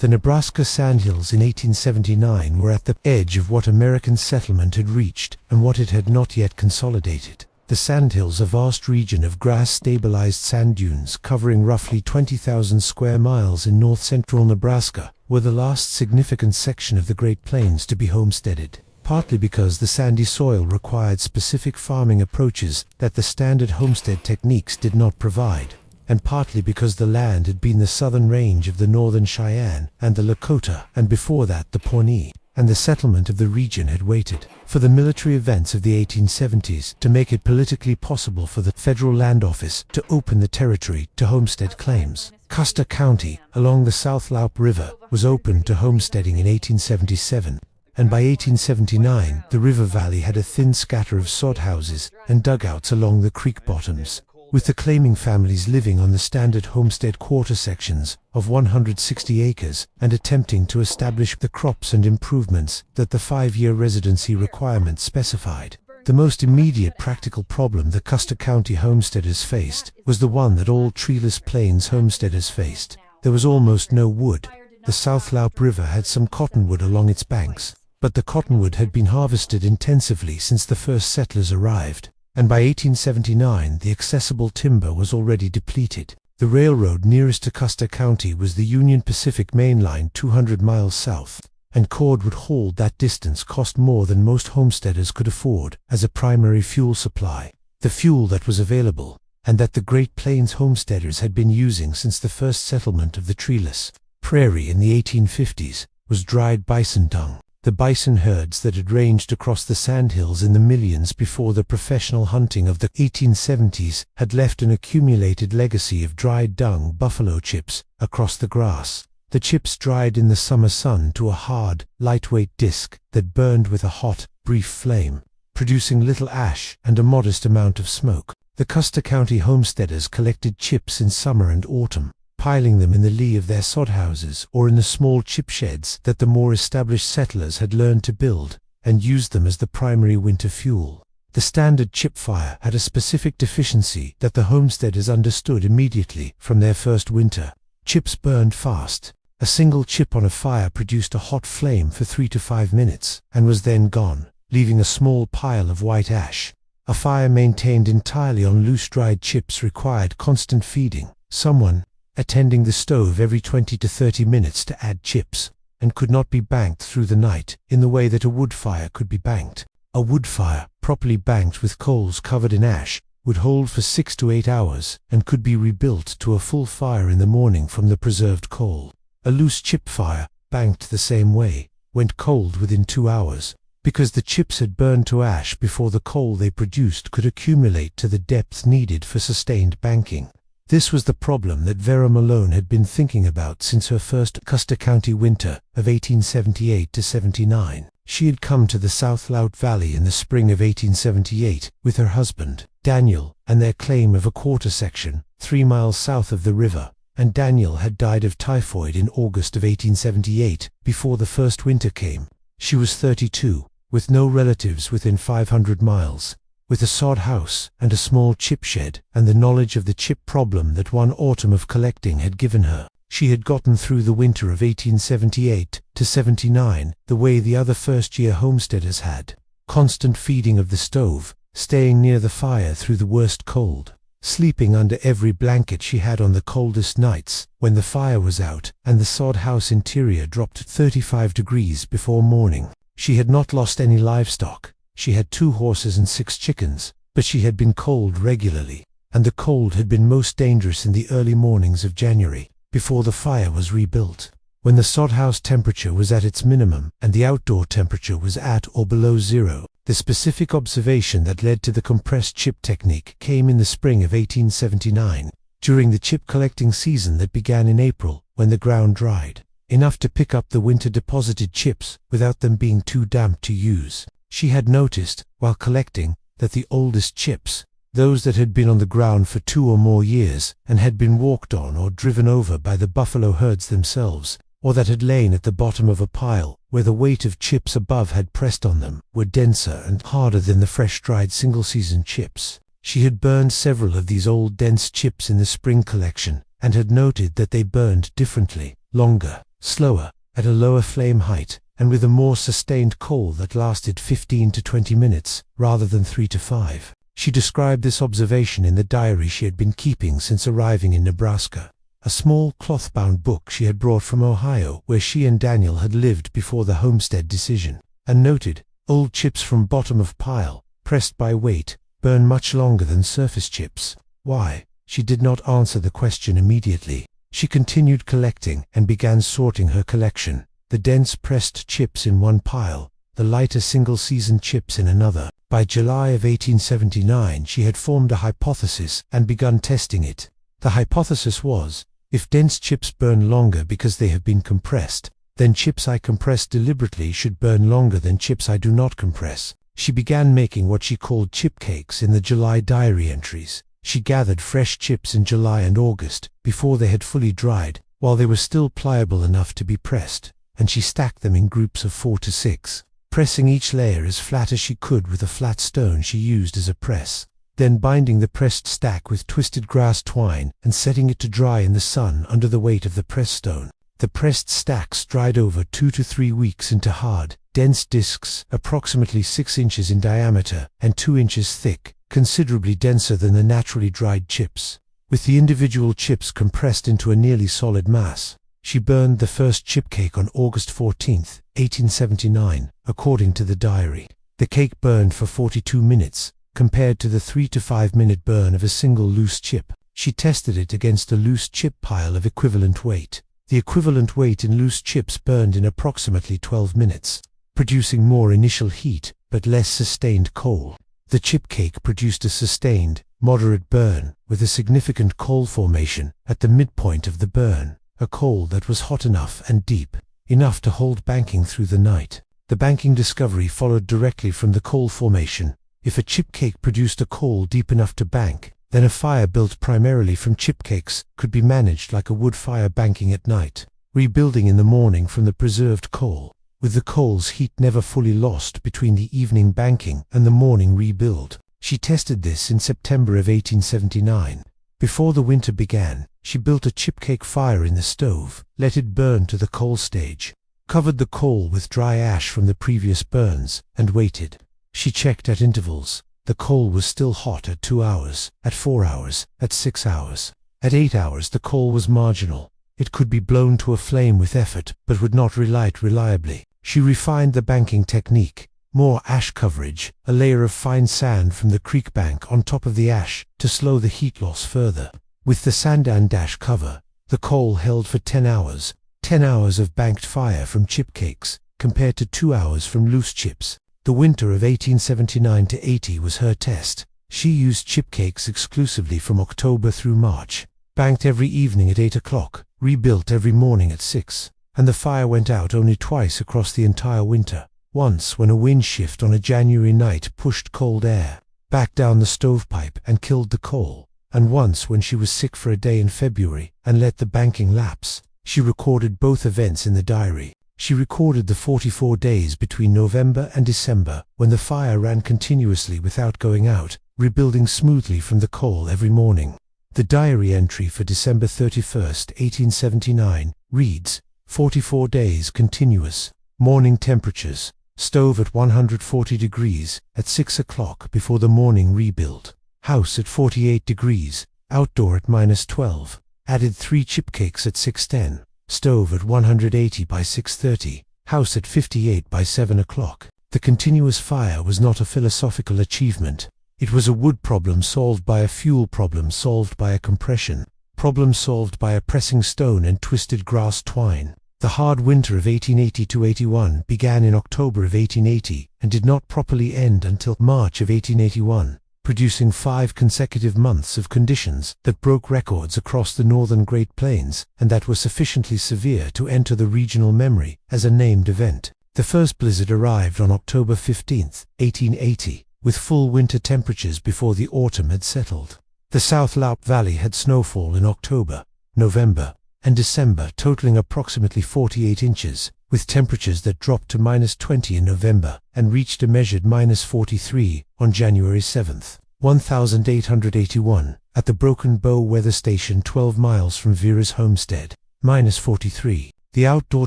The Nebraska sandhills in 1879 were at the edge of what American settlement had reached and what it had not yet consolidated. The sandhills, a vast region of grass-stabilized sand dunes covering roughly 20,000 square miles in north-central Nebraska, were the last significant section of the Great Plains to be homesteaded, partly because the sandy soil required specific farming approaches that the standard homestead techniques did not provide, and partly because the land had been the southern range of the northern Cheyenne and the Lakota, and before that the Pawnee, and the settlement of the region had waited for the military events of the 1870s to make it politically possible for the Federal Land Office to open the territory to homestead claims. Custer County, along the South Loup River, was opened to homesteading in 1877, and by 1879 the river valley had a thin scatter of sod houses and dugouts along the creek bottoms, with the claiming families living on the standard homestead quarter sections of 160 acres and attempting to establish the crops and improvements that the 5-year residency requirement specified. The most immediate practical problem the Custer County homesteaders faced was the one that all treeless plains homesteaders faced. There was almost no wood. The South Loup River had some cottonwood along its banks, but the cottonwood had been harvested intensively since the first settlers arrived, and by 1879 the accessible timber was already depleted. The railroad nearest to Custer County was the Union Pacific Main Line 200 miles south, and cordwood hauled that distance cost more than most homesteaders could afford as a primary fuel supply. The fuel that was available, and that the Great Plains homesteaders had been using since the first settlement of the treeless prairie in the 1850s, was dried bison dung. The bison herds that had ranged across the sandhills in the millions before the professional hunting of the 1870s had left an accumulated legacy of dried dung buffalo chips across the grass. The chips dried in the summer sun to a hard, lightweight disc that burned with a hot, brief flame, producing little ash and a modest amount of smoke. The Custer County homesteaders collected chips in summer and autumn, piling them in the lee of their sod houses or in the small chip sheds that the more established settlers had learned to build, and used them as the primary winter fuel. The standard chip fire had a specific deficiency that the homesteaders understood immediately from their first winter. Chips burned fast. A single chip on a fire produced a hot flame for 3 to 5 minutes, and was then gone, leaving a small pile of white ash. A fire maintained entirely on loose dried chips required constant feeding, someone attending the stove every 20 to 30 minutes to add chips, and could not be banked through the night in the way that a wood fire could be banked. A wood fire, properly banked with coals covered in ash, would hold for 6 to 8 hours and could be rebuilt to a full fire in the morning from the preserved coal. A loose chip fire, banked the same way, went cold within 2 hours, because the chips had burned to ash before the coal they produced could accumulate to the depth needed for sustained banking. This was the problem that Vera Malone had been thinking about since her first Custer County winter of 1878 to 79. She had come to the South Loup Valley in the spring of 1878 with her husband, Daniel, and their claim of a quarter section 3 miles south of the river, and Daniel had died of typhoid in August of 1878 before the first winter came. She was 32, with no relatives within 500 miles. With a sod house and a small chip shed and the knowledge of the chip problem that one autumn of collecting had given her, she had gotten through the winter of 1878 to 79 the way the other first-year homesteaders had. Constant feeding of the stove, staying near the fire through the worst cold, sleeping under every blanket she had on the coldest nights when the fire was out and the sod house interior dropped 35 degrees before morning. She had not lost any livestock. She had 2 horses and 6 chickens, but she had been cold regularly, and the cold had been most dangerous in the early mornings of January, before the fire was rebuilt, when the sod house temperature was at its minimum and the outdoor temperature was at or below zero. The specific observation that led to the compressed chip technique came in the spring of 1879, during the chip collecting season that began in April, when the ground dried enough to pick up the winter-deposited chips without them being too damp to use. She had noticed, while collecting, that the oldest chips, those that had been on the ground for 2 or more years and had been walked on or driven over by the buffalo herds themselves, or that had lain at the bottom of a pile where the weight of chips above had pressed on them, were denser and harder than the fresh-dried single-season chips. She had burned several of these old dense chips in the spring collection and had noted that they burned differently, longer, slower, at a lower flame height, and with a more sustained coal that lasted 15 to 20 minutes, rather than 3 to 5. She described this observation in the diary she had been keeping since arriving in Nebraska, a small cloth-bound book she had brought from Ohio, where she and Daniel had lived before the homestead decision, and noted, "Old chips from bottom of pile, pressed by weight, burn much longer than surface chips." Why? She did not answer the question immediately. She continued collecting and began sorting her collection, the dense pressed chips in one pile, the lighter single-season chips in another. By July of 1879 she had formed a hypothesis and begun testing it. The hypothesis was, if dense chips burn longer because they have been compressed, then chips I compress deliberately should burn longer than chips I do not compress. She began making what she called chip cakes in the July diary entries. She gathered fresh chips in July and August, before they had fully dried, while they were still pliable enough to be pressed, and she stacked them in groups of 4 to 6, pressing each layer as flat as she could with a flat stone she used as a press, then binding the pressed stack with twisted grass twine and setting it to dry in the sun under the weight of the press stone. The pressed stacks dried over 2 to 3 weeks into hard, dense discs approximately 6 inches in diameter and 2 inches thick, considerably denser than the naturally dried chips. With the individual chips compressed into a nearly solid mass, she burned the first chip cake on August 14, 1879, according to the diary. The cake burned for 42 minutes, compared to the 3 to 5 minute burn of a single loose chip. She tested it against a loose chip pile of equivalent weight. The equivalent weight in loose chips burned in approximately 12 minutes, producing more initial heat but less sustained coal. The chip cake produced a sustained, moderate burn with a significant coal formation at the midpoint of the burn, a coal that was hot enough and deep enough to hold banking through the night. The banking discovery followed directly from the coal formation. If a chip cake produced a coal deep enough to bank, then a fire built primarily from chip cakes could be managed like a wood fire banking at night, rebuilding in the morning from the preserved coal, with the coal's heat never fully lost between the evening banking and the morning rebuild. She tested this in September of 1879. Before the winter began, she built a chip cake fire in the stove, let it burn to the coal stage, covered the coal with dry ash from the previous burns, and waited. She checked at intervals. The coal was still hot at 2 hours, at 4 hours, at 6 hours. At 8 hours the coal was marginal. It could be blown to a flame with effort, but would not relight reliably. She refined the banking technique. More ash coverage, a layer of fine sand from the creek bank on top of the ash, to slow the heat loss further. With the sand and ash cover, the coal held for 10 hours. 10 hours of banked fire from chip cakes, compared to 2 hours from loose chips. The winter of 1879 to 80 was her test. She used chip cakes exclusively from October through March, banked every evening at 8 o'clock, rebuilt every morning at 6, and the fire went out only twice across the entire winter. Once when a wind shift on a January night pushed cold air back down the stovepipe and killed the coal, and once when she was sick for a day in February and let the banking lapse. She recorded both events in the diary. She recorded the 44 days between November and December when the fire ran continuously without going out, rebuilding smoothly from the coal every morning. The diary entry for December 31, 1879, reads, 44 days continuous, morning temperatures, stove at 140 degrees, at 6 o'clock before the morning rebuild, house at 48 degrees, outdoor at -12, added 3 chip cakes at 6:10. Stove at 180 by 6:30, house at 58 by 7 o'clock. The continuous fire was not a philosophical achievement. It was a wood problem solved by a fuel problem solved by a compression problem solved by a pressing stone and twisted grass twine. The hard winter of 1880–81 began in October of 1880 and did not properly end until March of 1881. Producing 5 consecutive months of conditions that broke records across the northern Great Plains and that were sufficiently severe to enter the regional memory as a named event. The first blizzard arrived on October 15, 1880, with full winter temperatures before the autumn had settled. The South Loup Valley had snowfall in October, November, and December totaling approximately 48 inches, with temperatures that dropped to -20 in November and reached a measured -43 on January 7, 1881, at the Broken Bow weather station 12 miles from Vera's homestead, -43. the outdoor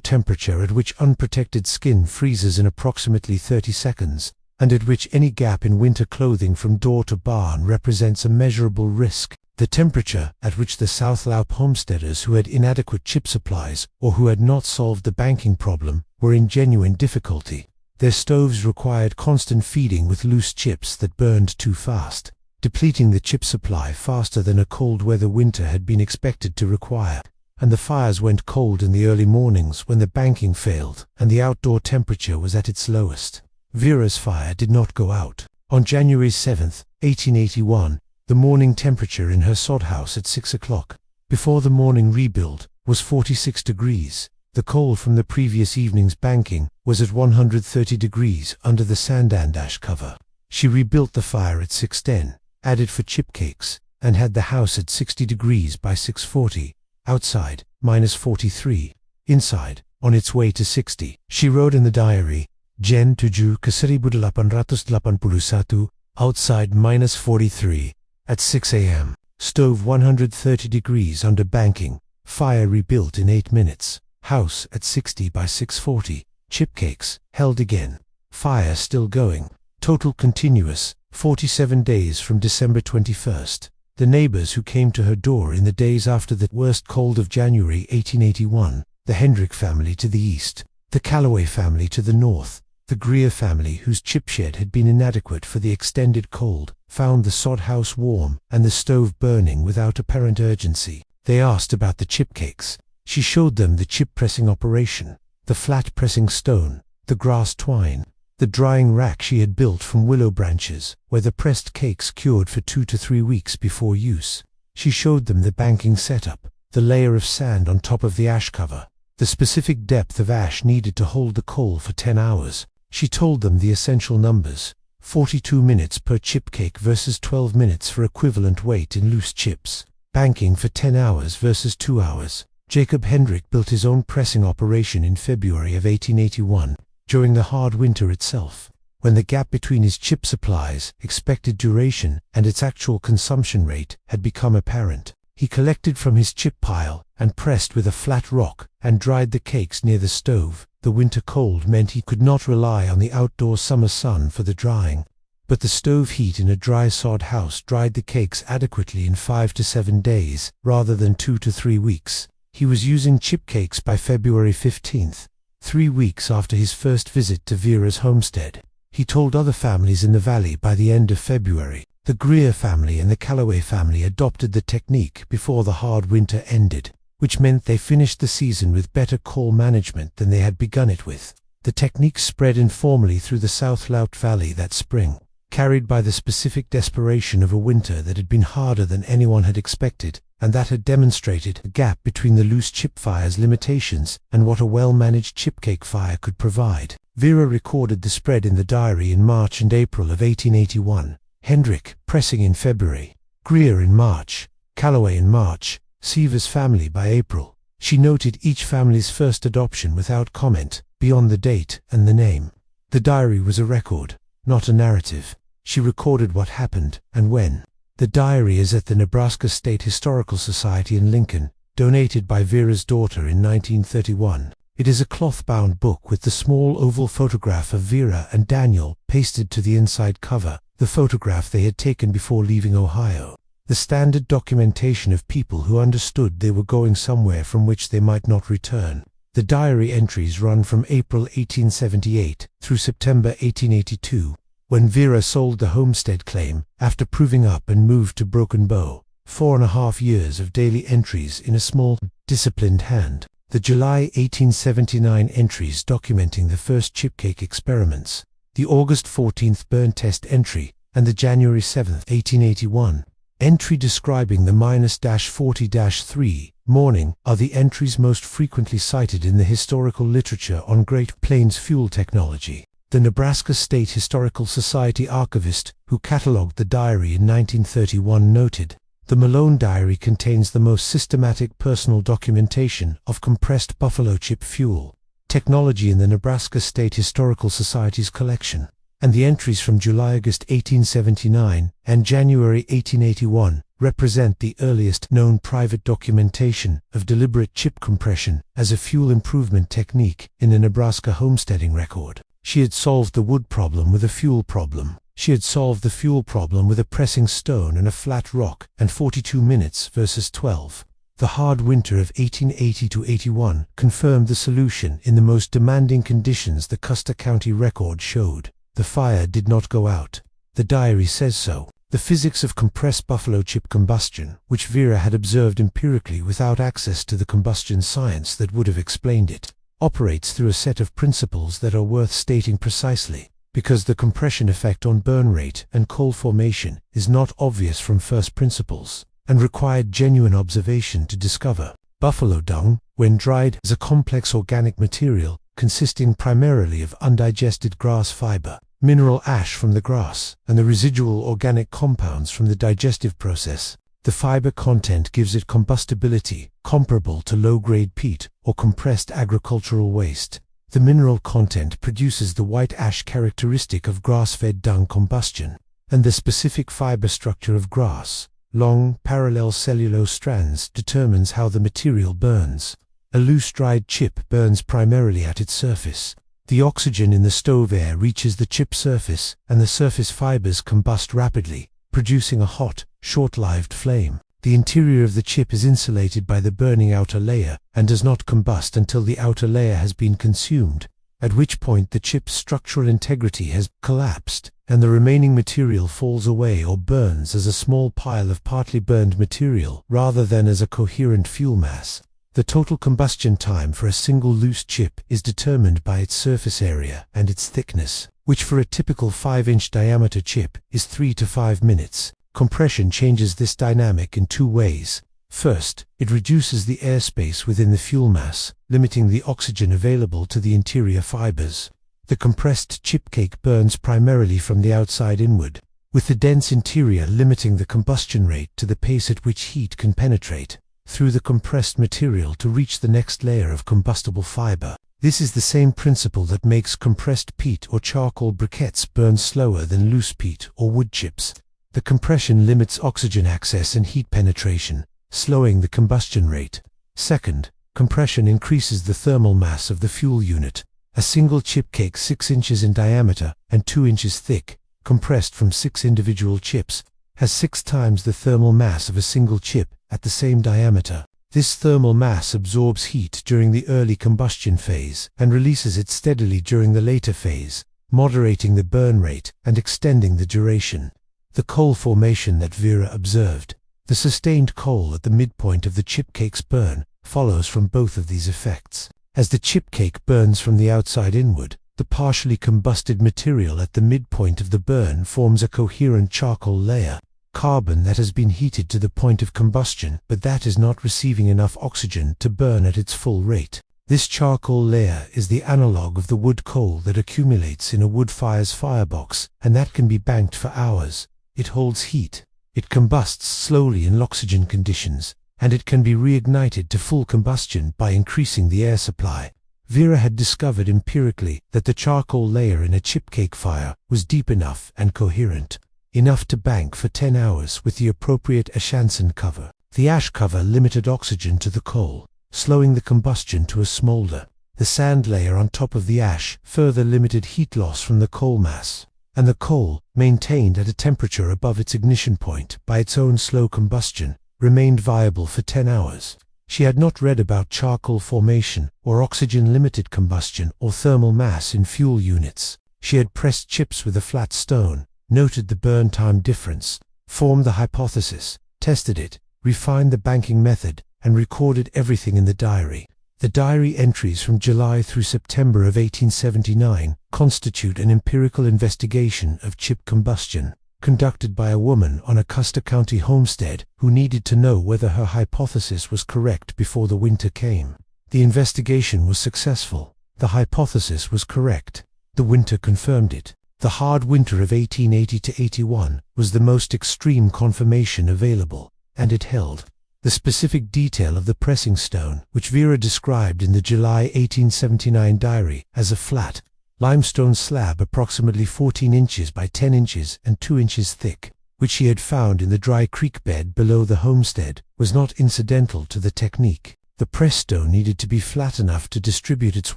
temperature at which unprotected skin freezes in approximately 30 seconds, and at which any gap in winter clothing from door to barn represents a measurable risk. The temperature at which the South Loup homesteaders who had inadequate chip supplies or who had not solved the banking problem were in genuine difficulty. Their stoves required constant feeding with loose chips that burned too fast, depleting the chip supply faster than a cold weather winter had been expected to require. And the fires went cold in the early mornings when the banking failed and the outdoor temperature was at its lowest. Vera's fire did not go out. On January 7, 1881, the morning temperature in her sod house at 6 o'clock, before the morning rebuild, was 46 degrees. The coal from the previous evening's banking was at 130 degrees under the sandan ash cover. She rebuilt the fire at 6:10, added for chip cakes, and had the house at 60 degrees by 6:40. Outside, -43. Inside, on its way to 60. She wrote in the diary, Jan 7 ke 1881, outside -43. At 6 a.m. Stove 130 degrees under banking. Fire rebuilt in 8 minutes. House at 60 by 6:40. Chip cakes, held again. Fire still going. Total continuous, 47 days from December 21st. The neighbors who came to her door in the days after the worst cold of January 1881, the Hendrick family to the east, the Calloway family to the north, the Greer family whose chip shed had been inadequate for the extended cold, found the sod house warm and the stove burning without apparent urgency. They asked about the chip cakes. She showed them the chip pressing operation, the flat pressing stone, the grass twine, the drying rack she had built from willow branches, where the pressed cakes cured for 2 to 3 weeks before use. She showed them the banking setup, the layer of sand on top of the ash cover, the specific depth of ash needed to hold the coal for 10 hours. She told them the essential numbers, 42 minutes per chip cake versus 12 minutes for equivalent weight in loose chips. Banking for 10 hours versus 2 hours. Jacob Hendrick built his own pressing operation in February of 1881. During the hard winter itself, when the gap between his chip supplies, expected duration, and its actual consumption rate had become apparent, he collected from his chip pile and pressed with a flat rock and dried the cakes near the stove. The winter cold meant he could not rely on the outdoor summer sun for the drying, but the stove heat in a dry sod house dried the cakes adequately in 5 to 7 days, rather than 2 to 3 weeks. He was using chip cakes by February 15th. 3 weeks after his first visit to Vera's homestead. He told other families in the valley by the end of February. The Greer family and the Calloway family adopted the technique before the hard winter ended, which meant they finished the season with better coal management than they had begun it with. The technique spread informally through the South Loup Valley that spring, carried by the specific desperation of a winter that had been harder than anyone had expected, and that had demonstrated a gap between the loose chip fire's limitations and what a well-managed chip cake fire could provide. Vera recorded the spread in the diary in March and April of 1881. Hendrick, pressing in February. Greer in March. Calloway in March. Seaver's family by April. She noted each family's first adoption without comment, beyond the date and the name. The diary was a record, not a narrative. She recorded what happened and when. The diary is at the Nebraska State Historical Society in Lincoln, donated by Vera's daughter in 1931. It is a cloth-bound book with the small oval photograph of Vera and Daniel pasted to the inside cover, the photograph they had taken before leaving Ohio. The standard documentation of people who understood they were going somewhere from which they might not return. The diary entries run from April 1878 through September 1882. When Vera sold the homestead claim, after proving up and moved to Broken Bow. 4.5 years of daily entries in a small, disciplined hand. The July 1879 entries documenting the first chip cake experiments. The August 14th burn test entry, and the January 7th, 1881 entry describing the -40-3 morning are the entries most frequently cited in the historical literature on Great Plains fuel technology. The Nebraska State Historical Society archivist, who catalogued the diary in 1931, noted, "The Malone diary contains the most systematic personal documentation of compressed buffalo chip fuel technology in the Nebraska State Historical Society's collection," and the entries from July-August 1879 and January 1881 represent the earliest known private documentation of deliberate chip compression as a fuel improvement technique in a Nebraska homesteading record. She had solved the wood problem with a fuel problem. She had solved the fuel problem with a pressing stone and a flat rock, and 42 minutes versus 12. The hard winter of 1880–81 confirmed the solution in the most demanding conditions the Custer County record showed. The fire did not go out. The diary says so. The physics of compressed buffalo chip combustion, which Vera had observed empirically without access to the combustion science that would have explained it, operates through a set of principles that are worth stating precisely, because the compression effect on burn rate and coal formation is not obvious from first principles, and required genuine observation to discover. Buffalo dung, when dried, is a complex organic material consisting primarily of undigested grass fiber, mineral ash from the grass, and the residual organic compounds from the digestive process. The fiber content gives it combustibility comparable to low-grade peat or compressed agricultural waste. The mineral content produces the white ash characteristic of grass-fed dung combustion, and the specific fiber structure of grass, long, parallel cellulose strands, determines how the material burns. A loose dried chip burns primarily at its surface. The oxygen in the stove air reaches the chip surface, and the surface fibers combust rapidly, producing a hot, short-lived flame. The interior of the chip is insulated by the burning outer layer and does not combust until the outer layer has been consumed, at which point the chip's structural integrity has collapsed, and the remaining material falls away or burns as a small pile of partly burned material rather than as a coherent fuel mass. The total combustion time for a single loose chip is determined by its surface area and its thickness, which for a typical 5-inch diameter chip is 3 to 5 minutes. Compression changes this dynamic in two ways. First, it reduces the airspace within the fuel mass, limiting the oxygen available to the interior fibers. The compressed chip cake burns primarily from the outside inward, with the dense interior limiting the combustion rate to the pace at which heat can penetrate through the compressed material to reach the next layer of combustible fiber. This is the same principle that makes compressed peat or charcoal briquettes burn slower than loose peat or wood chips. The compression limits oxygen access and heat penetration, slowing the combustion rate. Second, compression increases the thermal mass of the fuel unit. A single chip cake 6 inches in diameter and 2 inches thick, compressed from 6 individual chips, has 6 times the thermal mass of a single chip at the same diameter. This thermal mass absorbs heat during the early combustion phase and releases it steadily during the later phase, moderating the burn rate and extending the duration. The coal formation that Vera observed, the sustained coal at the midpoint of the chip cake's burn, follows from both of these effects. As the chip cake burns from the outside inward, the partially combusted material at the midpoint of the burn forms a coherent charcoal layer, carbon that has been heated to the point of combustion, but that is not receiving enough oxygen to burn at its full rate. This charcoal layer is the analog of the wood coal that accumulates in a wood fire's firebox, and that can be banked for hours. It holds heat, it combusts slowly in oxygen conditions, and it can be reignited to full combustion by increasing the air supply. Vera had discovered empirically that the charcoal layer in a chip cake fire was deep enough and coherent, enough to bank for 10 hours with the appropriate ashansen cover. The ash cover limited oxygen to the coal, slowing the combustion to a smolder. The sand layer on top of the ash further limited heat loss from the coal mass, and the coal, maintained at a temperature above its ignition point by its own slow combustion, remained viable for 10 hours. She had not read about charcoal formation or oxygen-limited combustion or thermal mass in fuel units. She had pressed chips with a flat stone, noted the burn time difference, formed the hypothesis, tested it, refined the banking method, and recorded everything in the diary. The diary entries from July through September of 1879 constitute an empirical investigation of chip combustion, conducted by a woman on a Custer County homestead who needed to know whether her hypothesis was correct before the winter came. The investigation was successful. The hypothesis was correct. The winter confirmed it. The hard winter of 1880–81 was the most extreme confirmation available, and it held. The specific detail of the pressing stone, which Vera described in the July 1879 diary as a flat, limestone slab approximately 14 inches by 10 inches and 2 inches thick, which she had found in the dry creek bed below the homestead, was not incidental to the technique. The press stone needed to be flat enough to distribute its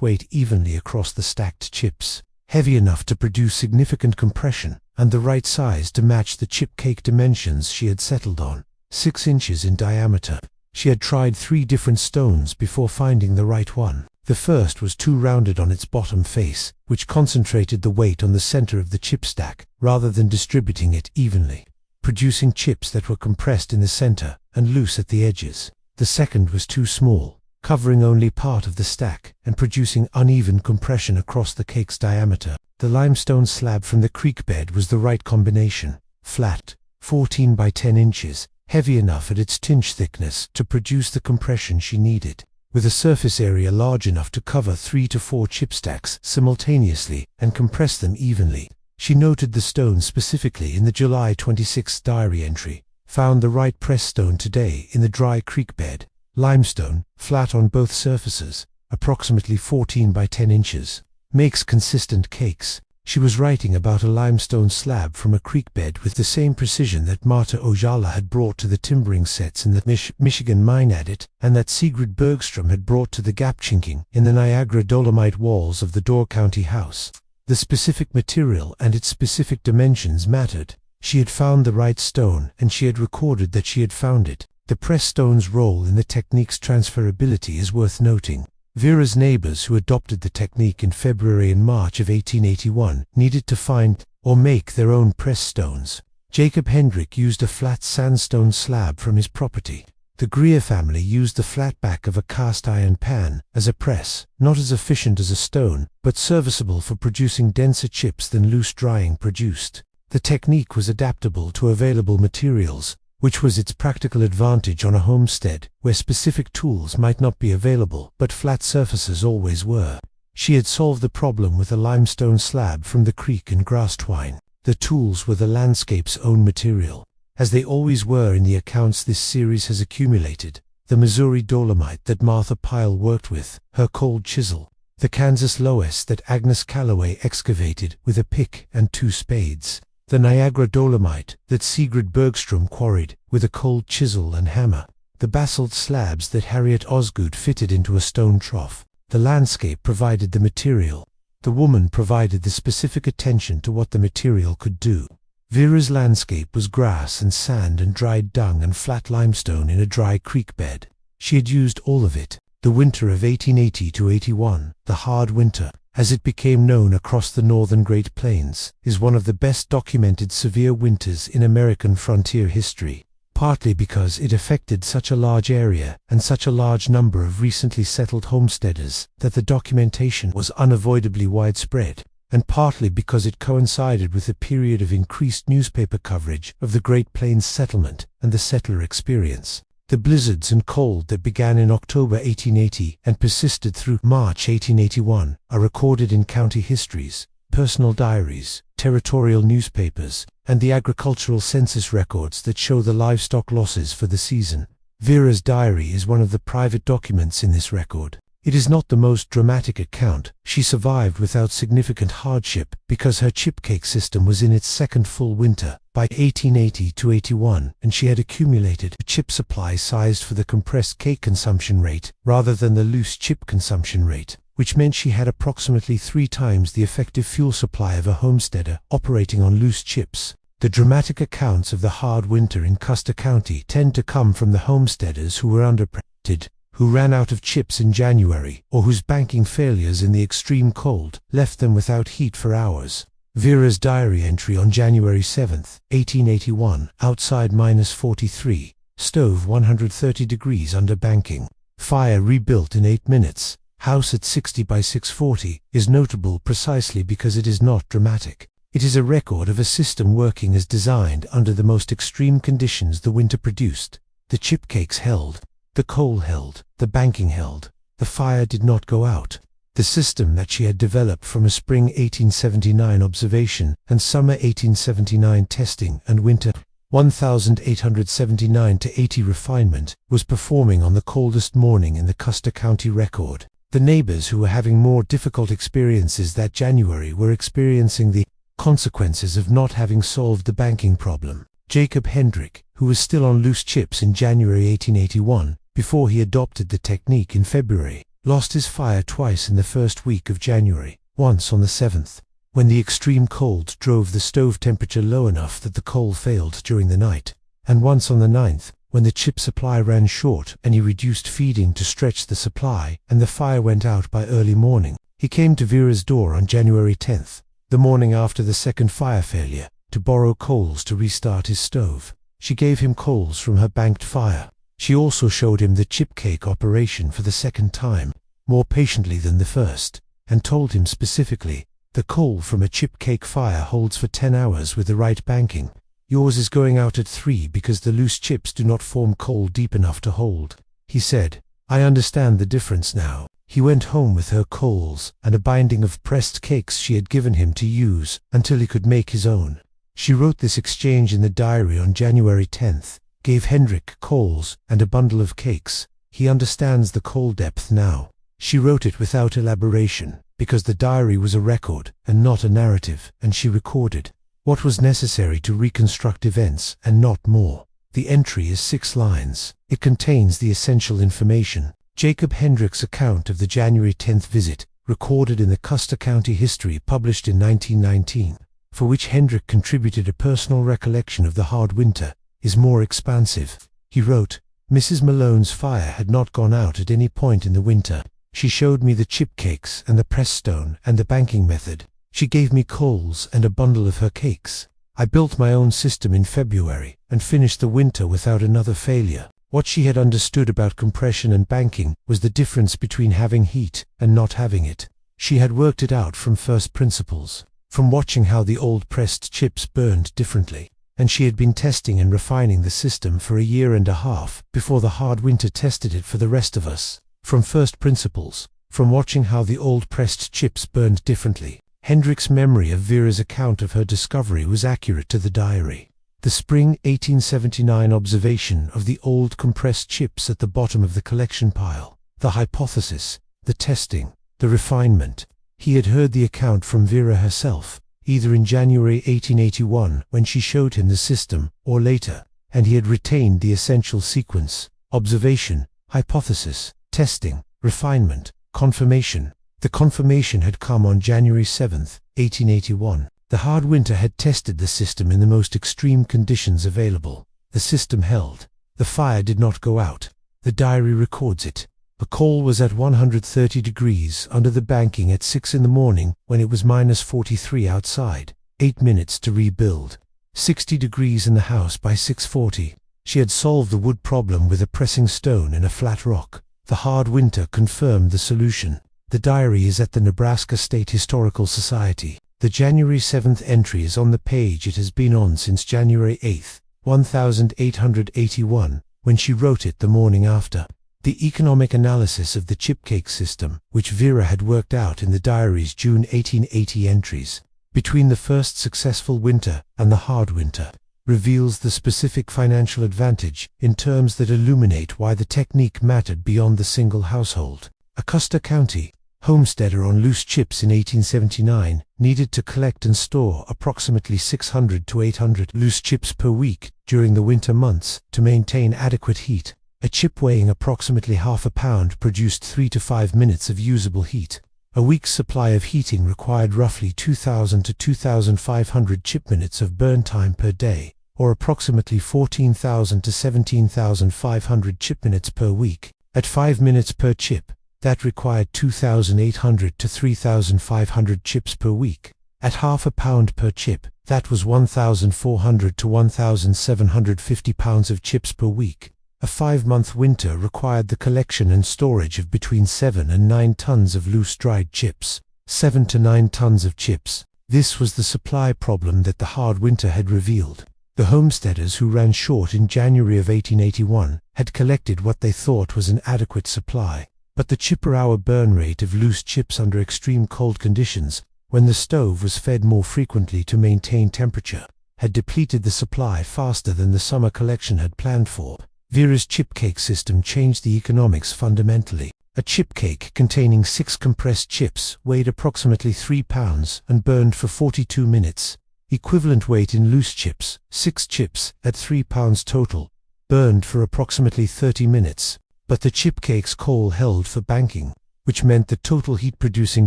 weight evenly across the stacked chips, heavy enough to produce significant compression, and the right size to match the chip cake dimensions she had settled on, 6 inches in diameter. She had tried 3 different stones before finding the right one. The first was too rounded on its bottom face, which concentrated the weight on the center of the chip stack, rather than distributing it evenly, producing chips that were compressed in the center and loose at the edges. The second was too small, covering only part of the stack and producing uneven compression across the cake's diameter. The limestone slab from the creek bed was the right combination, flat, 14 by 10 inches, heavy enough at its tinge thickness to produce the compression she needed, with a surface area large enough to cover 3 to 4 chip stacks simultaneously and compress them evenly. She noted the stone specifically in the July 26 diary entry. Found the right press stone today in the dry creek bed. Limestone, flat on both surfaces, approximately 14 by 10 inches. Makes consistent cakes. She was writing about a limestone slab from a creek bed with the same precision that Marta Ojala had brought to the timbering sets in the Michigan mine adit, and that Sigrid Bergstrom had brought to the gap chinking in the Niagara Dolomite walls of the Door County house. The specific material and its specific dimensions mattered. She had found the right stone, and she had recorded that she had found it. The press stone's role in the technique's transferability is worth noting. Vera's neighbors who adopted the technique in February and March of 1881 needed to find or make their own press stones. Jacob Hendrick used a flat sandstone slab from his property. The Greer family used the flat back of a cast iron pan as a press, not as efficient as a stone, but serviceable for producing denser chips than loose drying produced. The technique was adaptable to available materials, which was its practical advantage on a homestead where specific tools might not be available, but flat surfaces always were. She had solved the problem with a limestone slab from the creek and grass twine. The tools were the landscape's own material, as they always were in the accounts this series has accumulated. The Missouri dolomite that Martha Pyle worked with, her cold chisel. The Kansas loess that Agnes Calloway excavated with a pick and 2 spades. The Niagara dolomite that Sigrid Bergstrom quarried with a cold chisel and hammer. The basalt slabs that Harriet Osgood fitted into a stone trough. The landscape provided the material. The woman provided the specific attention to what the material could do. Vera's landscape was grass and sand and dried dung and flat limestone in a dry creek bed. She had used all of it. The winter of 1880 to 81, the hard winter, as it became known across the northern Great Plains, is one of the best documented severe winters in American frontier history, partly because it affected such a large area and such a large number of recently settled homesteaders that the documentation was unavoidably widespread, and partly because it coincided with a period of increased newspaper coverage of the Great Plains settlement and the settler experience. The blizzards and cold that began in October 1880 and persisted through March 1881 are recorded in county histories, personal diaries, territorial newspapers, and the agricultural census records that show the livestock losses for the season. Vera's diary is one of the private documents in this record. It is not the most dramatic account. She survived without significant hardship because her chip cake system was in its second full winter by 1880 to 81, and she had accumulated a chip supply sized for the compressed cake consumption rate rather than the loose chip consumption rate, which meant she had approximately 3 times the effective fuel supply of a homesteader operating on loose chips. The dramatic accounts of the hard winter in Custer County tend to come from the homesteaders who were underprepared, who ran out of chips in January, or whose banking failures in the extreme cold left them without heat for hours. Vera's diary entry on January 7, 1881, outside -43, stove 130 degrees under banking. Fire rebuilt in 8 minutes. House at 60 by 640 is notable precisely because it is not dramatic. It is a record of a system working as designed under the most extreme conditions the winter produced. The chip cakes held. The coal held, the banking held, the fire did not go out. The system that she had developed from a spring 1879 observation and summer 1879 testing and winter 1879 to 80 refinement was performing on the coldest morning in the Custer County record. The neighbors who were having more difficult experiences that January were experiencing the consequences of not having solved the banking problem. Jacob Hendrick, who was still on loose chips in January 1881, before he adopted the technique in February, lost his fire twice in the first week of January, once on the 7th, when the extreme cold drove the stove temperature low enough that the coal failed during the night, and once on the 9th, when the chip supply ran short and he reduced feeding to stretch the supply and the fire went out by early morning. He came to Vera's door on January 10th, the morning after the second fire failure, to borrow coals to restart his stove. She gave him coals from her banked fire. She also showed him the chip cake operation for the second time, more patiently than the first, and told him specifically, "The coal from a chip cake fire holds for 10 hours with the right banking. Yours is going out at 3 because the loose chips do not form coal deep enough to hold." He said, "I understand the difference now." He went home with her coals and a binding of pressed cakes she had given him to use until he could make his own. She wrote this exchange in the diary on January 10th, gave Hendrick coals and a bundle of cakes. He understands the coal depth now. She wrote it without elaboration, because the diary was a record and not a narrative, and she recorded what was necessary to reconstruct events and not more. The entry is 6 lines. It contains the essential information. Jacob Hendrick's account of the January 10th visit, recorded in the Custer County History published in 1919, for which Hendrick contributed a personal recollection of the hard winter, is more expansive. He wrote, "Mrs. Malone's fire had not gone out at any point in the winter. She showed me the chip cakes and the press stone and the banking method. She gave me coals and a bundle of her cakes. I built my own system in February and finished the winter without another failure." What she had understood about compression and banking was the difference between having heat and not having it. She had worked it out from first principles, from watching how the old pressed chips burned differently, and she had been testing and refining the system for a year and a half before the hard winter tested it for the rest of us. From first principles, from watching how the old pressed chips burned differently, Hendrick's memory of Vera's account of her discovery was accurate to the diary. The spring 1879 observation of the old compressed chips at the bottom of the collection pile, the hypothesis, the testing, the refinement. He had heard the account from Vera herself, either in January 1881 when she showed him the system, or later, and he had retained the essential sequence: observation, hypothesis, testing, refinement, confirmation. The confirmation had come on January 7th, 1881. The hard winter had tested the system in the most extreme conditions available. The system held. The fire did not go out. The diary records it. The coal was at 130 degrees under the banking at 6 in the morning when it was -43 outside. 8 minutes to rebuild. 60 degrees in the house by 6:40. She had solved the wood problem with a pressing stone and a flat rock. The hard winter confirmed the solution. The diary is at the Nebraska State Historical Society. The January 7th entry is on the page it has been on since January 8th, 1881, when she wrote it the morning after. The economic analysis of the chip cake system, which Vera had worked out in the diary's June 1880 entries, between the first successful winter and the hard winter, reveals the specific financial advantage in terms that illuminate why the technique mattered beyond the single household. A Custer County homesteader on loose chips in 1879 needed to collect and store approximately 600 to 800 loose chips per week during the winter months to maintain adequate heat. A chip weighing approximately half a pound produced 3 to 5 minutes of usable heat. A week's supply of heating required roughly 2,000 to 2,500 chip minutes of burn time per day, or approximately 14,000 to 17,500 chip minutes per week. At 5 minutes per chip, that required 2,800 to 3,500 chips per week. At half a pound per chip, that was 1,400 to 1,750 pounds of chips per week. A 5-month winter required the collection and storage of between 7 and 9 tons of loose dried chips. 7 to 9 tons of chips. This was the supply problem that the hard winter had revealed. The homesteaders who ran short in January of 1881 had collected what they thought was an adequate supply. But the chip-per-hour burn rate of loose chips under extreme cold conditions, when the stove was fed more frequently to maintain temperature, had depleted the supply faster than the summer collection had planned for. Vera's chip cake system changed the economics fundamentally. A chip cake containing 6 compressed chips weighed approximately 3 pounds and burned for 42 minutes. Equivalent weight in loose chips, 6 chips at 3 pounds total, burned for approximately 30 minutes. But the chip cake's coal held for banking, which meant the total heat producing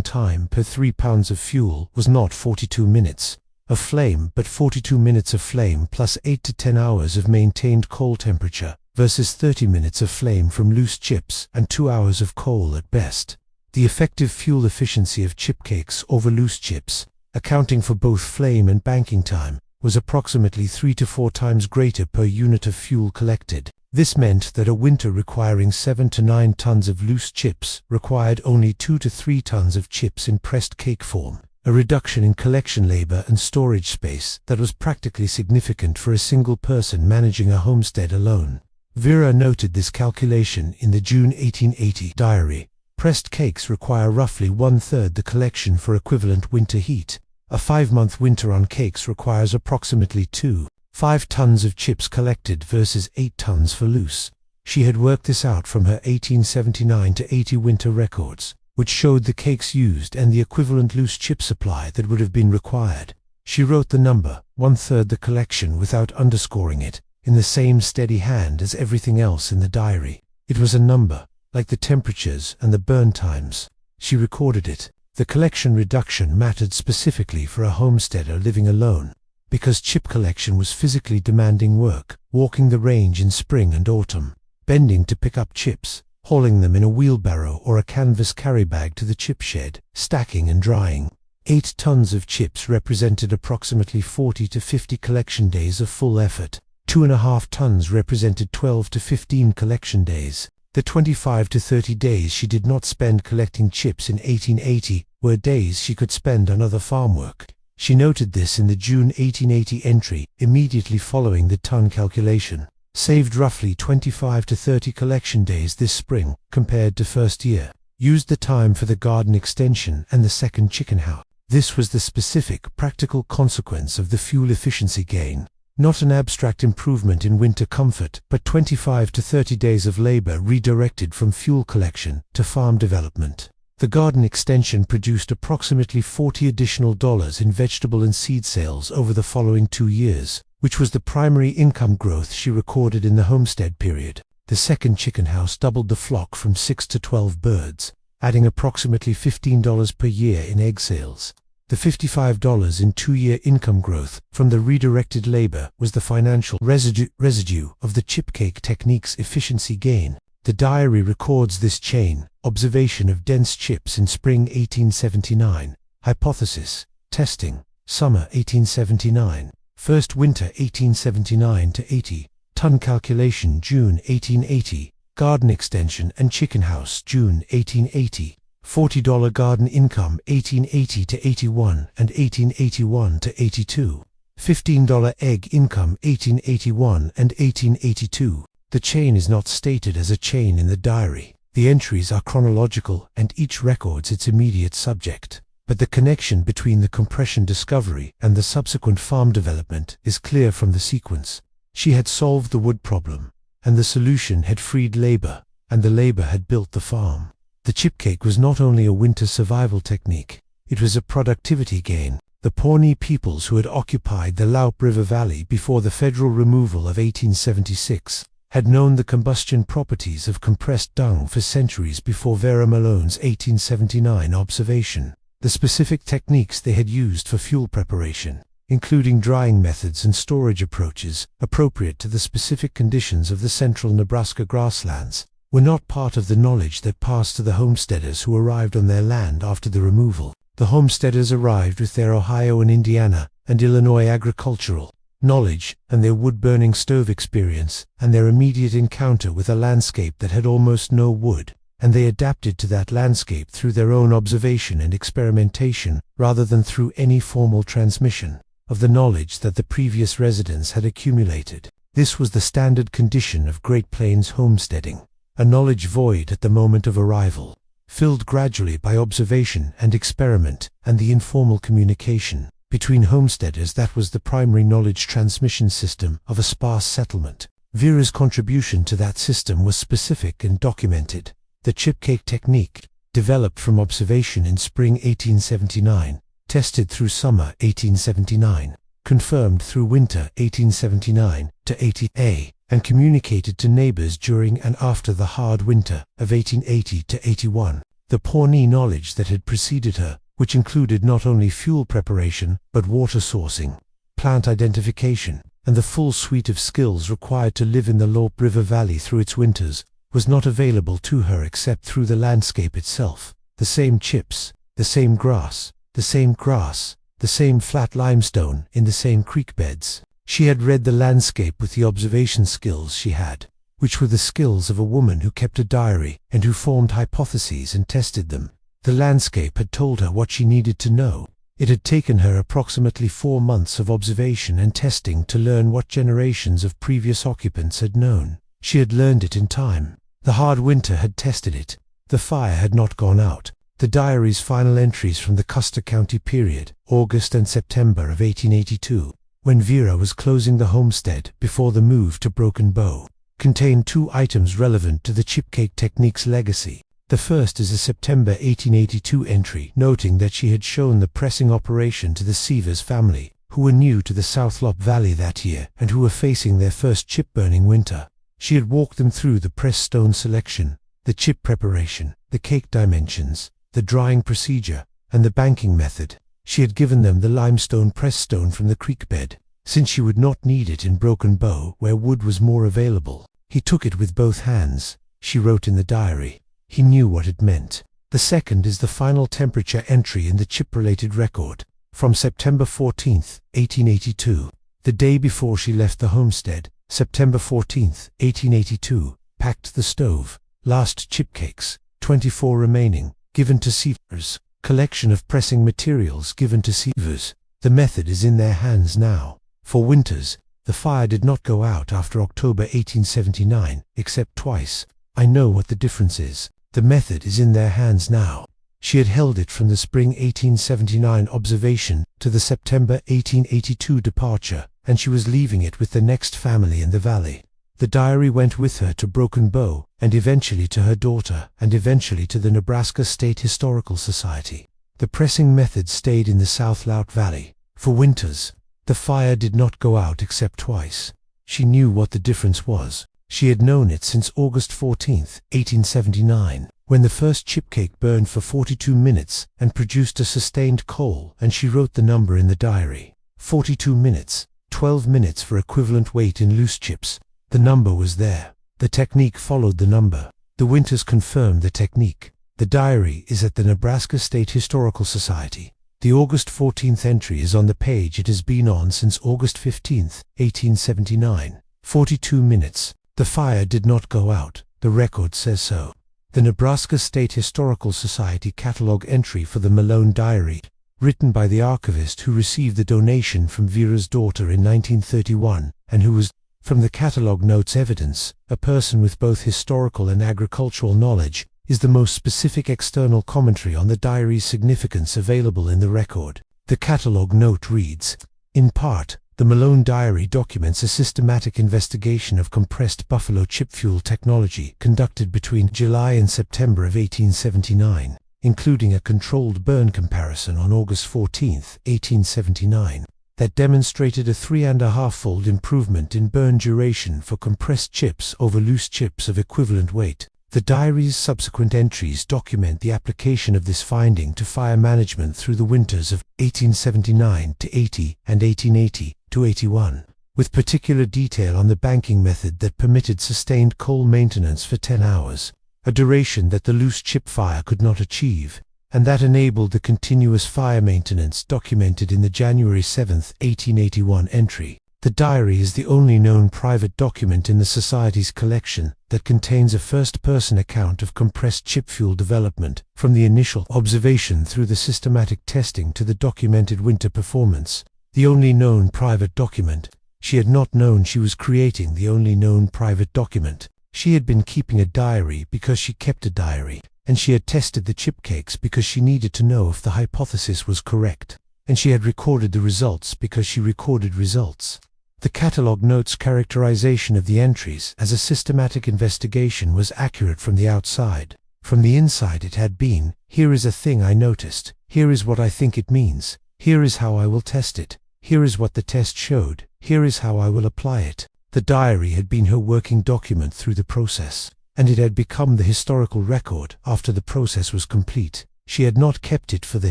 time per 3 pounds of fuel was not 42 minutes of flame but 42 minutes of flame plus 8 to 10 hours of maintained coal temperature versus 30 minutes of flame from loose chips and 2 hours of coal at best. The effective fuel efficiency of chip cakes over loose chips, accounting for both flame and banking time, was approximately 3 to 4 times greater per unit of fuel collected. This meant that a winter requiring 7 to 9 tons of loose chips required only 2 to 3 tons of chips in pressed cake form, a reduction in collection labor and storage space that was practically significant for a single person managing a homestead alone. Vera noted this calculation in the June 1880 diary. Pressed cakes require roughly 1/3 the collection for equivalent winter heat. A 5-month winter on cakes requires approximately 2.5 tons of chips collected versus 8 tons for loose. She had worked this out from her 1879 to 80 winter records, which showed the cakes used and the equivalent loose chip supply that would have been required. She wrote the number, 1/3 the collection, without underscoring it, in the same steady hand as everything else in the diary. It was a number, like the temperatures and the burn times. She recorded it. The collection reduction mattered specifically for a homesteader living alone, because chip collection was physically demanding work, walking the range in spring and autumn, bending to pick up chips, hauling them in a wheelbarrow or a canvas carry bag to the chip shed, stacking and drying. 8 tons of chips represented approximately 40 to 50 collection days of full effort. 2.5 tons represented 12 to 15 collection days. The 25 to 30 days she did not spend collecting chips in 1880 were days she could spend on other farm work. She noted this in the June 1880 entry immediately following the ton calculation. Saved roughly 25 to 30 collection days this spring compared to first year. Used the time for the garden extension and the second chicken house. This was the specific, practical consequence of the fuel efficiency gain. Not an abstract improvement in winter comfort, but 25 to 30 days of labor redirected from fuel collection to farm development. The garden extension produced approximately $40 additional in vegetable and seed sales over the following 2 years, which was the primary income growth she recorded in the homestead period. The second chicken house doubled the flock from 6 to 12 birds, adding approximately $15 per year in egg sales. The $55 in 2-year income growth from the redirected labor was the financial residue of the chip cake technique's efficiency gain. The diary records this chain: observation of dense chips in spring 1879, hypothesis, testing, summer 1879, first winter 1879 to 80, ton calculation June 1880, garden extension and chicken house June 1880. $40 garden income 1880 to 81 and 1881 to 82. $15 egg income 1881 and 1882. The chain is not stated as a chain in the diary. The entries are chronological and each records its immediate subject. But the connection between the compression discovery and the subsequent farm development is clear from the sequence. She had solved the wood problem, and the solution had freed labor, and the labor had built the farm. The chip cake was not only a winter survival technique, it was a productivity gain. The Pawnee peoples who had occupied the Loup River Valley before the federal removal of 1876 had known the combustion properties of compressed dung for centuries before Vera Malone's 1879 observation. The specific techniques they had used for fuel preparation, including drying methods and storage approaches appropriate to the specific conditions of the central Nebraska grasslands, were not part of the knowledge that passed to the homesteaders who arrived on their land after the removal. The homesteaders arrived with their Ohio and Indiana and Illinois agricultural knowledge and their wood-burning stove experience and their immediate encounter with a landscape that had almost no wood, and they adapted to that landscape through their own observation and experimentation rather than through any formal transmission of the knowledge that the previous residents had accumulated. This was the standard condition of Great Plains homesteading. A knowledge void at the moment of arrival, filled gradually by observation and experiment and the informal communication between homesteaders that was the primary knowledge transmission system of a sparse settlement. Vera's contribution to that system was specific and documented. The chip cake technique, developed from observation in spring 1879, tested through summer 1879, confirmed through winter 1879 to 80A, and communicated to neighbors during and after the hard winter of 1880 to 81. The Pawnee knowledge that had preceded her, which included not only fuel preparation, but water sourcing, plant identification, and the full suite of skills required to live in the Loup River Valley through its winters, was not available to her except through the landscape itself. The same chips, the same grass, the same flat limestone in the same creek beds. She had read the landscape with the observation skills she had, which were the skills of a woman who kept a diary and who formed hypotheses and tested them. The landscape had told her what she needed to know. It had taken her approximately 4 months of observation and testing to learn what generations of previous occupants had known. She had learned it in time. The hard winter had tested it. The fire had not gone out. The diary's final entries from the Custer County period, August and September of 1882, when Vera was closing the homestead before the move to Broken Bow, contained 2 items relevant to the chipcake technique's legacy. The first is a September 1882 entry noting that she had shown the pressing operation to the Seavers family, who were new to the South Loup Valley that year and who were facing their first chip-burning winter. She had walked them through the pressed stone selection, the chip preparation, the cake dimensions, the drying procedure, and the banking method. She had given them the limestone pressed stone from the creek bed, since she would not need it in Broken Bow where wood was more available. He took it with both hands, she wrote in the diary. He knew what it meant. The second is the final temperature entry in the chip-related record, from September 14, 1882, the day before she left the homestead. September 14, 1882, packed the stove, last chipcakes, 24 remaining, given to Seavers, collection of pressing materials given to Seavers. The method is in their hands now. For winters, the fire did not go out after October 1879, except twice. I know what the difference is. The method is in their hands now. She had held it from the spring 1879 observation to the September 1882 departure, and she was leaving it with the next family in the valley. The diary went with her to Broken Bow, and eventually to her daughter, and eventually to the Nebraska State Historical Society. The pressing method stayed in the South Loup Valley. For winters, the fire did not go out except twice. She knew what the difference was. She had known it since August 14, 1879, when the first chipcake burned for 42 minutes and produced a sustained coal, and she wrote the number in the diary. 42 minutes, 12 minutes for equivalent weight in loose chips. The number was there. The technique followed the number. The winters confirmed the technique. The diary is at the Nebraska State Historical Society. The August 14th entry is on the page it has been on since August 15, 1879. 42 minutes. The fire did not go out. The record says so. The Nebraska State Historical Society catalog entry for the Malone Diary, written by the archivist who received the donation from Vera's daughter in 1931, and who was, from the catalog notes evidence, a person with both historical and agricultural knowledge, is the most specific external commentary on the diary's significance available in the record. The catalog note reads, in part, the Malone Diary documents a systematic investigation of compressed buffalo chip fuel technology conducted between July and September of 1879, including a controlled burn comparison on August 14, 1879, that demonstrated a 3.5-fold improvement in burn duration for compressed chips over loose chips of equivalent weight. The diary's subsequent entries document the application of this finding to fire management through the winters of 1879 to 80 and 1880 to 81, with particular detail on the banking method that permitted sustained coal maintenance for 10 hours, a duration that the loose chip fire could not achieve, and that enabled the continuous fire maintenance documented in the January 7, 1881 entry. The diary is the only known private document in the Society's collection that contains a first-person account of compressed chip fuel development, from the initial observation through the systematic testing to the documented winter performance. The only known private document. She had not known she was creating the only known private document. She had been keeping a diary because she kept a diary, and she had tested the chipcakes because she needed to know if the hypothesis was correct, and she had recorded the results because she recorded results. The catalog notes characterization of the entries as a systematic investigation was accurate from the outside. From the inside it had been, here is a thing I noticed, here is what I think it means, here is how I will test it, Here is what the test showed. Here is how I will apply it. The diary had been her working document through the process, and it had become the historical record after the process was complete. She had not kept it for the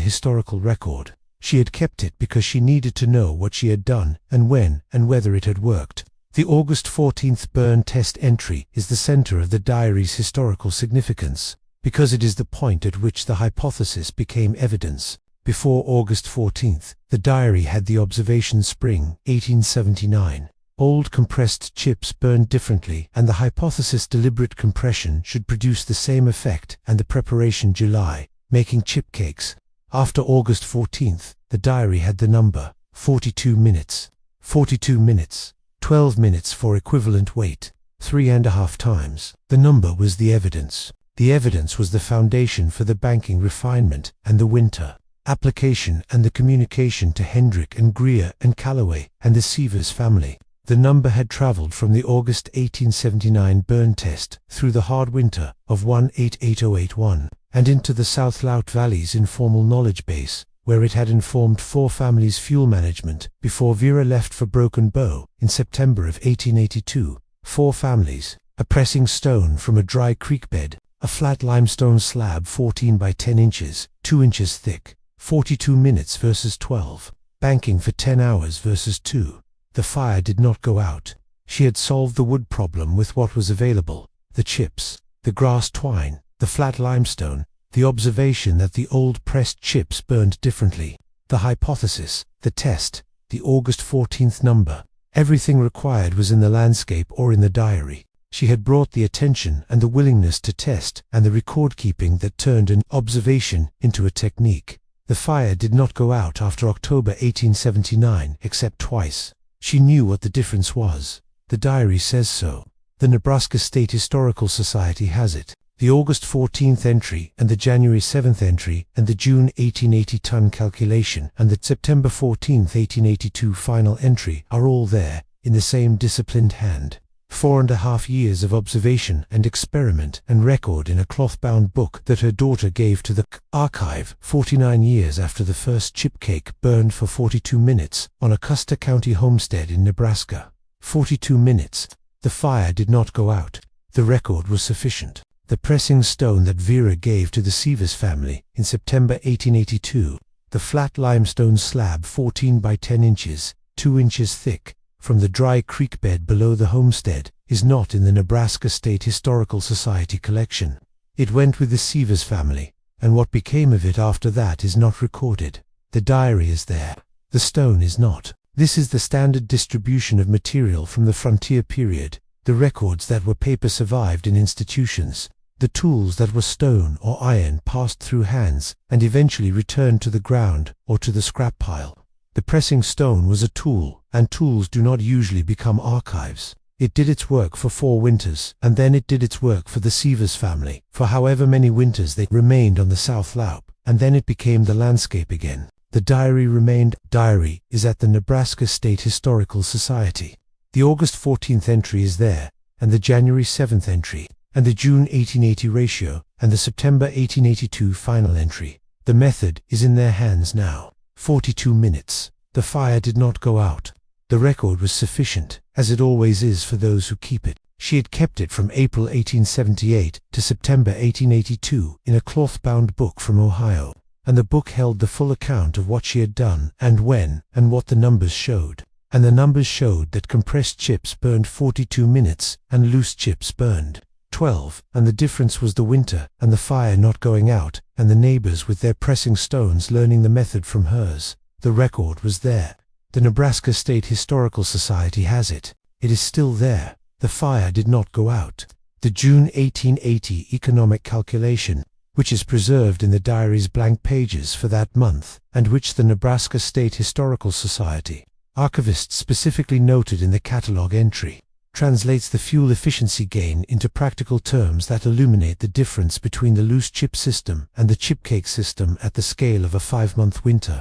historical record. She had kept it because she needed to know what she had done and when and whether it had worked. The August 14th burn test entry is the center of the diary's historical significance, because it is the point at which the hypothesis became evidence. Before August 14th, the diary had the observation spring, 1879. Old compressed chips burned differently, and the hypothesis deliberate compression should produce the same effect, and the preparation July, making chip cakes. After August 14th, the diary had the number 42 minutes. 42 minutes. 12 minutes for equivalent weight. 3.5 times. The number was the evidence. The evidence was the foundation for the banking refinement and the winter application and the communication to Hendrick and Greer and Callaway and the Sievers family. The number had traveled from the August 1879 burn test through the hard winter of 188081 and into the South Louth Valley's informal knowledge base, where it had informed 4 families' fuel management before Vera left for Broken Bow in September of 1882. 4 families, a pressing stone from a dry creek bed, a flat limestone slab 14 by 10 inches, 2 inches thick, 42 minutes versus 12, banking for 10 hours versus 2. The fire did not go out. She had solved the wood problem with what was available, the chips, the grass twine, the flat limestone, the observation that the old pressed chips burned differently, the hypothesis, the test, the August 14th number. Everything required was in the landscape or in the diary. She had brought the attention and the willingness to test and the record-keeping that turned an observation into a technique. The fire did not go out after October 1879 except twice. She knew what the difference was. The diary says so. The Nebraska State Historical Society has it. The August 14th entry and the January 7th entry and the June 1880 ton calculation and the September 14th 1882 final entry are all there, in the same disciplined hand. 4.5 years of observation and experiment and record in a cloth-bound book that her daughter gave to the archive 49 years after the first chip cake burned for 42 minutes on a Custer County homestead in Nebraska. 42 minutes. The fire did not go out. The record was sufficient. The pressing stone that Vera gave to the Sievers family in September 1882, the flat limestone slab 14 by 10 inches, 2 inches thick, from the dry creek bed below the homestead, is not in the Nebraska State Historical Society collection. It went with the Sievers family, and what became of it after that is not recorded. The diary is there. The stone is not. This is the standard distribution of material from the frontier period. The records that were paper survived in institutions. The tools that were stone or iron passed through hands and eventually returned to the ground or to the scrap pile. The pressing stone was a tool, and tools do not usually become archives. It did its work for 4 winters, and then it did its work for the Sievers family, for however many winters they remained on the South Louth, and then it became the landscape again. The diary remained. Diary is at the Nebraska State Historical Society. The August 14th entry is there, and the January 7th entry, and the June 1880 ratio, and the September 1882 final entry. The method is in their hands now. 42 minutes. The fire did not go out. The record was sufficient, as it always is for those who keep it. She had kept it from April 1878 to September 1882 in a cloth-bound book from Ohio, and the book held the full account of what she had done and when and what the numbers showed. And the numbers showed that compressed chips burned 42 minutes and loose chips burned 12, and the difference was the winter and the fire not going out and the neighbors with their pressing stones learning the method from hers. The record was there. The Nebraska State Historical Society has it. It is still there. The fire did not go out. The June 1880 economic calculation, which is preserved in the diary's blank pages for that month, and which the Nebraska State Historical Society archivist specifically noted in the catalog entry, translates the fuel efficiency gain into practical terms that illuminate the difference between the loose chip system and the chip cake system at the scale of a 5-month winter.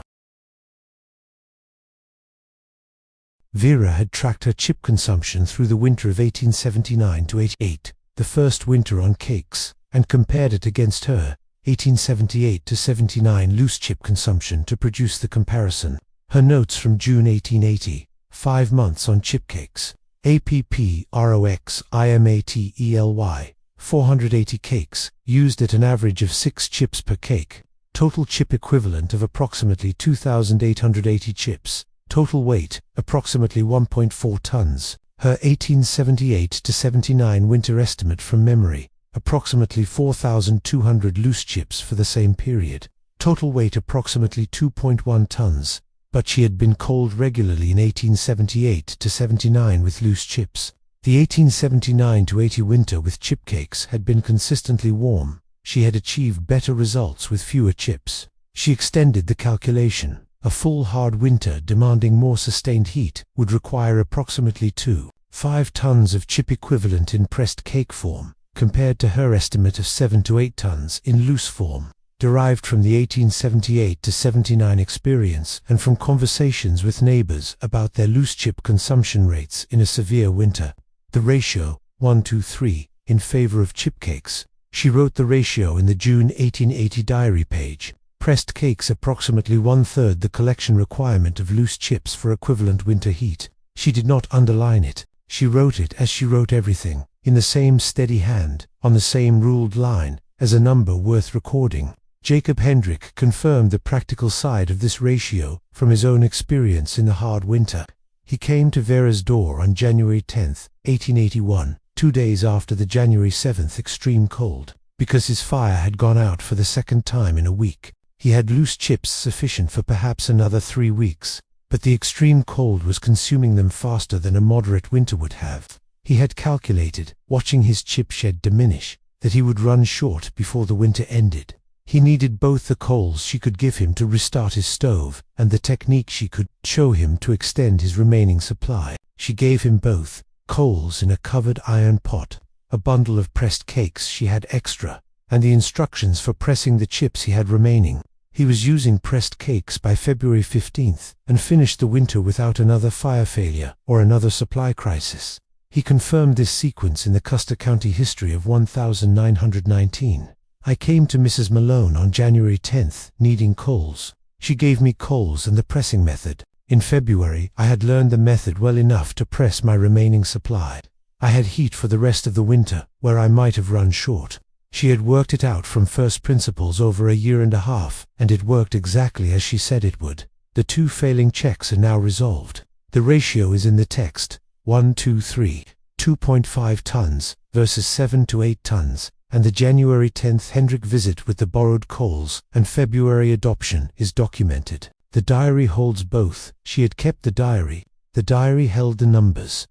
Vera had tracked her chip consumption through the winter of 1879 to 88, the first winter on cakes, and compared it against her 1878 to 79 loose chip consumption to produce the comparison. Her notes from June 1880, 5 months on chip cakes. APPROXIMATELY, 480 cakes, used at an average of 6 chips per cake. Total chip equivalent of approximately 2,880 chips. Total weight, approximately 1.4 tons. Her 1878-79 winter estimate from memory, approximately 4,200 loose chips for the same period. Total weight approximately 2.1 tons. But she had been cold regularly in 1878-79 with loose chips. The 1879-80 winter with chip cakes had been consistently warm. She had achieved better results with fewer chips. She extended the calculation. A full hard winter demanding more sustained heat would require approximately 2.5 tons of chip equivalent in pressed cake form, compared to her estimate of 7 to 8 tons in loose form, derived from the 1878-79 experience and from conversations with neighbors about their loose chip consumption rates in a severe winter. The ratio, 1:3, in favor of chip cakes. She wrote the ratio in the June 1880 diary page. Pressed cakes approximately 1/3 the collection requirement of loose chips for equivalent winter heat. She did not underline it. She wrote it as she wrote everything, in the same steady hand, on the same ruled line, as a number worth recording. Jacob Hendrick confirmed the practical side of this ratio from his own experience in the hard winter. He came to Vera's door on January 10, 1881, 2 days after the January 7th extreme cold. Because his fire had gone out for the second time in a week, he had loose chips sufficient for perhaps another 3 weeks, but the extreme cold was consuming them faster than a moderate winter would have. He had calculated, watching his chip shed diminish, that he would run short before the winter ended. He needed both the coals she could give him to restart his stove and the technique she could show him to extend his remaining supply. She gave him both, coals in a covered iron pot, a bundle of pressed cakes she had extra, and the instructions for pressing the chips he had remaining. He was using pressed cakes by February 15th and finished the winter without another fire failure or another supply crisis. He confirmed this sequence in the Custer County history of 1919. I came to Mrs. Malone on January 10th, needing coals. She gave me coals and the pressing method. In February, I had learned the method well enough to press my remaining supply. I had heat for the rest of the winter, where I might have run short. She had worked it out from first principles over a year and a half, and it worked exactly as she said it would. The 2 failing checks are now resolved. The ratio is in the text, 1:3, 2.5 tons versus 7 to 8 tons. And the January 10th Hendrick visit with the borrowed coals and February adoption is documented. The diary holds both. She had kept the diary. The diary held the numbers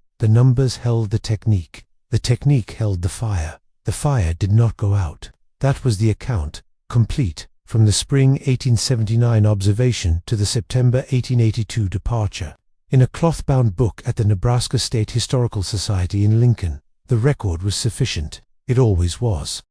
held the technique held the fire. The fire did not go out. That was the account, complete, from the spring 1879 observation to the September 1882 departure. In a cloth-bound book at the Nebraska State Historical Society in Lincoln, the record was sufficient. It always was.